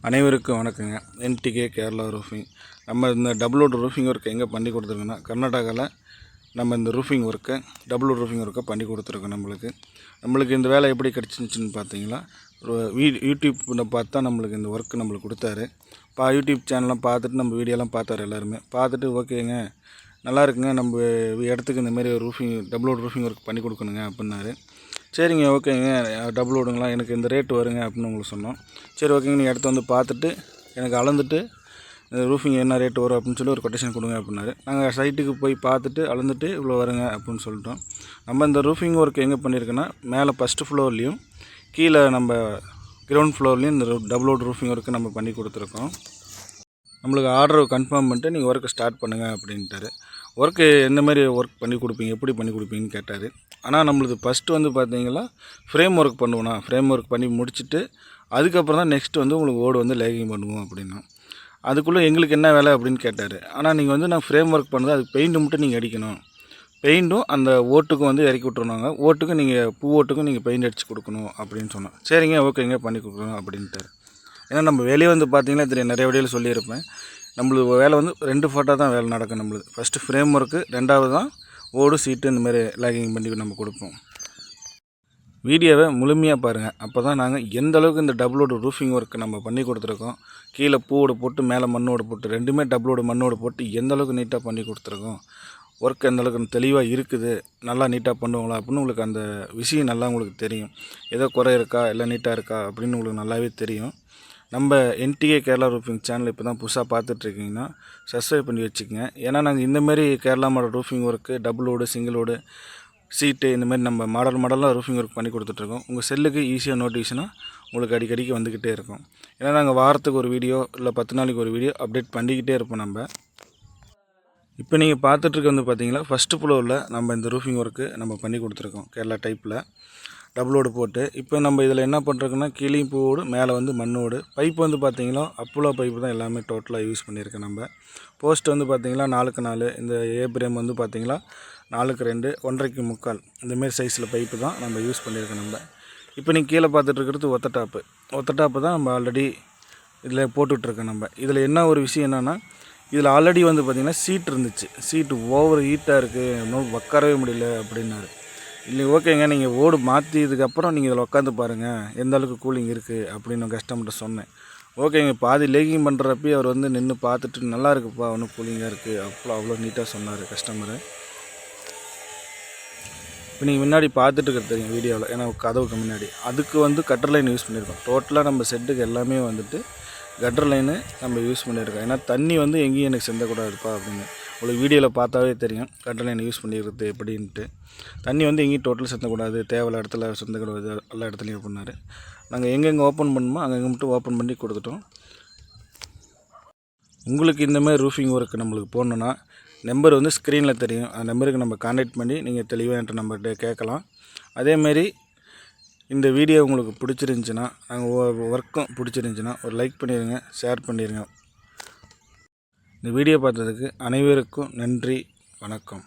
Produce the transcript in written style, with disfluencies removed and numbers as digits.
அனைவருக்கும் வணக்கங்க. NTK Kerala roofing. நம்ம இந்த டபுள் வுட் ரூஃபிங் ஒர்க் எங்கே பண்ணி கொடுத்துருக்கோன்னா, கர்நாடகாவில் நம்ம இந்த ரூஃபிங் ஒர்க்கை டபுள் வுட் ரூஃபிங் ஒர்க்கை பண்ணி கொடுத்துருக்கோம். நம்மளுக்கு இந்த வேலை எப்படி கிடச்சிச்சின்னு பார்த்தீங்கன்னா, யூடியூப்பில் பார்த்தா நம்மளுக்கு இந்த ஒர்க்கு நம்மளுக்கு கொடுத்தாரு. யூடியூப் சேனல்லாம் பார்த்துட்டு நம்ம வீடியோலாம் பார்த்தாரு. எல்லாருமே பார்த்துட்டு ஓகேங்க, நல்லா இருக்குங்க, நம்ம இடத்துக்கு இந்தமாரி roofing double would roofing work பண்ணி கொடுக்கணுங்க அப்படின்னாரு. சரிங்க, ஓகேங்க, டபுள் வுடுங்களா, எனக்கு இந்த ரேட்டு வருங்க அப்படின்னு உங்களுக்கு சொன்னோம். சரி ஓகேங்க, நீங்கள் இடத்த வந்து பார்த்துட்டு எனக்கு அளந்துட்டு ரூஃபிங் என்ன ரேட்டு வரும் அப்படின்னு சொல்லி ஒரு கொட்டேஷன் கொடுங்க அப்படின்னாரு. நாங்கள் சைட்டுக்கு போய் பார்த்துட்டு அளந்துட்டு இவ்வளோ வருங்க அப்படின்னு சொல்லிட்டோம். நம்ம இந்த ரூஃபிங் ஒர்க் எங்கே பண்ணியிருக்கோன்னா, மேலே ஃபஸ்ட்டு ஃப்ளோர்லேயும் கீழே நம்ம கிரவுண்ட் ஃப்ளோர்லேயும் இந்த டபுள் வுட் ரூஃபிங் ஒர்க்கு நம்ம பண்ணி கொடுத்துருக்கோம். நம்மளுக்கு ஆர்டர் கன்ஃபார்ம் பண்ணிட்டு நீங்கள் ஒர்க்கை ஸ்டார்ட் பண்ணுங்கள் அப்படின்ட்டாரு. ஒர்க்கு எந்த மாதிரி ஒர்க் பண்ணி கொடுப்பீங்க, எப்படி பண்ணி கொடுப்பீங்கன்னு கேட்டார். ஆனால் நம்மளுக்கு ஃபஸ்ட்டு வந்து பார்த்தீங்கன்னா ஃப்ரேம் ஒர்க் பண்ணுவோம்னா, ஃப்ரேம் ஒர்க் பண்ணி முடிச்சுட்டு அதுக்கப்புறம் தான் நெக்ஸ்ட்டு வந்து உங்களுக்கு ஓடு வந்து லேகிங் பண்ணுவோம் அப்படின்னா. அதுக்குள்ளே எங்களுக்கு என்ன வேலை அப்படின்னு கேட்டார். ஆனால் நீங்கள் வந்து நான் ஃப்ரேம் ஒர்க் பண்ணுறது அதுக்கு பெயிண்ட்டு மட்டும் நீங்கள் அடிக்கணும், பெயிண்ட்டும் அந்த ஓட்டுக்கும் வந்து இறக்கி விட்ருவாங்க, ஓட்டுக்கும் நீங்கள் பூ ஓட்டுக்கும் நீங்கள் பெயிண்ட் அடித்து கொடுக்கணும் அப்படின்னு சொன்னோம். சரிங்க, ஓகேங்க, பண்ணி கொடுக்குறோம் அப்படின்ட்டார். ஏன்னா நம்ம வேலையை வந்து பார்த்திங்கன்னா தெரியும், நிறைய வீடியோவில் சொல்லியிருப்பேன், நம்மளுக்கு வேலை வந்து 2 ஃபோட்டோ தான் வேலை நடக்கும். நம்மளுக்கு ஃபஸ்ட்டு ஃப்ரேம் ஒர்க்கு, 2வது தான் ஓடு சீட்டு இந்தமாதிரி லேகிங் பண்ணி நம்ம கொடுப்போம். வீடியோவை முழுமையாக பாருங்கள், அப்போ தான் நாங்கள் எந்த அளவுக்கு இந்த டபுள் வுட் ரூஃபிங் ஒர்க்கு நம்ம பண்ணி கொடுத்துருக்கோம், கீழே பூவோடு போட்டு மேலே மண்ணோடு போட்டு 2மே டபுள் வுட் மண்ணோடு போட்டு எந்த அளவுக்கு நீட்டாக பண்ணி கொடுத்துருக்கோம், ஒர்க் எந்த அளவுக்கு தெளிவாக இருக்குது, நல்லா நீட்டாக பண்ணுவாங்களா அப்படின்னு உங்களுக்கு அந்த விஷயம் நல்லா உங்களுக்கு தெரியும். ஏதோ குறை இருக்கா இல்லை நீட்டாக இருக்கா அப்படின்னு உங்களுக்கு நல்லாவே தெரியும். நம்ம என்டிகே கேரளா ரூஃபிங் சேனல் இப்போ தான் புதுசாக பார்த்துட்ருக்கீங்கன்னா சப்ஸ்கிரைப் பண்ணி வச்சுக்கோங்க. ஏன்னா நாங்கள் இந்தமாரி Kerala model roofing work, double wood, single wood, sheet, இந்தமாரி நம்ம மாடலாக ரூஃபிங் ஒர்க் பண்ணி கொடுத்துட்ருக்கோம். உங்கள் செல்லுக்கு ஈஸியாக நோட்டிஃபிகேஷனாக உங்களுக்கு அடிக்கடிக்கு வந்துக்கிட்டே இருக்கும். ஏன்னா நாங்கள் வாரத்துக்கு ஒரு வீடியோ இல்லை 10 நாளைக்கு ஒரு வீடியோ அப்டேட் பண்ணிக்கிட்டே இருப்போம். நம்ம இப்போ நீங்கள் பார்த்துட்ருக்க வந்து பார்த்தீங்கன்னா ஃபஸ்ட்டு ஃப்ளோரில் நம்ம இந்த ரூஃபிங் ஒர்க்கு நம்ம பண்ணி கொடுத்துருக்கோம் கேரளா டைப்பில் டபுள் வுட் போட்டு. இப்போ நம்ம இதில் என்ன பண்ணுறோன்னா, கீழேயும் பூவோடு மேலே வந்து மண்ணோடு. பைப்பு வந்து பார்த்திங்கன்னா அப்போலோ பைப்பு தான் எல்லாமே டோட்டலாக யூஸ் பண்ணியிருக்கேன். நம்ம போஸ்ட் வந்து பார்த்திங்கன்னா 4x 4, இந்த ஏப்ரேம் வந்து பார்த்திங்கன்னா 4x 2, 1.5x 3 இந்தமாரி சைஸில் பைப்பு தான் நம்ம யூஸ் பண்ணியிருக்கோம். நம்ம இப்போ நீங்கள் கீழே பார்த்துட்ருக்கிறது ஒத்த டாப்பு தான் நம்ம ஆல்ரெடி இதில் போட்டுட்ருக்கோம். நம்ம இதில் என்ன ஒரு விஷயம் என்னென்னா, இதில் ஆல்ரெடி வந்து பார்த்திங்கன்னா சீட் இருந்துச்சு, சீட்டு ஓவர் ஹீட்டாக இருக்குது, இன்னும் உட்காரவே முடியல அப்படின்னாரு. இல்லை ஓகேங்க, நீங்கள் ஓடு மாற்றியதுக்கப்புறம் நீங்கள் இதில் உட்காந்து பாருங்கள் எந்த அளவுக்கு கூலிங் இருக்குது அப்படின்னு கஸ்டமர்கிட்ட சொன்னேன். ஓகேங்க, பாதி லேகிங் பண்ணுறப்பே அவர் வந்து நின்று பார்த்துட்டு நல்லா இருக்குப்பா, ஒன்றும் கூலிங்காக இருக்குது அவ்வளோ நீட்டாக சொன்னார் கஸ்டமரு. இப்போ நீங்கள் முன்னாடி பார்த்துட்டு இருக்கிறது தெரியும் வீடியோவில், ஏன்னா கதவுக்கு முன்னாடி அதுக்கு வந்து கட்டர் லைன் யூஸ் பண்ணியிருக்கோம். டோட்டலாக நம்ம செட்டுக்கு எல்லாமே வந்துட்டு கட்டர் லைனு நம்ம யூஸ் பண்ணியிருக்கோம். ஏன்னா தண்ணி வந்து எங்கேயும் எனக்கு சிந்தக்கூடாதுப்பா அப்படின்னு உங்களுக்கு வீடியோவில் பார்த்தாவே தெரியும் கட்டர் லைன் யூஸ் பண்ணிடுறது எப்படின்ட்டு. தண்ணி வந்து எங்கேயும் டோட்டல் சிந்தக்கூடாது, தேவையில்ல இடத்துல சிந்தக்கூடாது எல்லா இடத்துலையும் பண்ணார். நாங்கள் எங்கெங்கே ஓப்பன் பண்ணணுமோ அங்கங்கே மட்டும் ஓப்பன் பண்ணி கொடுத்துட்டோம். உங்களுக்கு இந்தமாதிரி ரூஃபிங் ஒர்க்கு நம்மளுக்கு போடணுன்னா நம்பர் வந்து ஸ்க்ரீனில் தெரியும், அந்த நம்பருக்கு நம்ம கான்டாக்ட் பண்ணி நீங்கள் தெளிவாக என்கிட்ட நம்மகிட்ட கேட்கலாம். அதேமாரி இந்த வீடியோ உங்களுக்கு பிடிச்சிருந்துச்சின்னா, நாங்கள் ஒர்க்கும் பிடிச்சிருந்துச்சின்னா ஒரு லைக் பண்ணிடுங்க, ஷேர் பண்ணிடுங்க. இந்த வீடியோ பார்த்ததுக்கு அனைவருக்கும் நன்றி, வணக்கம்.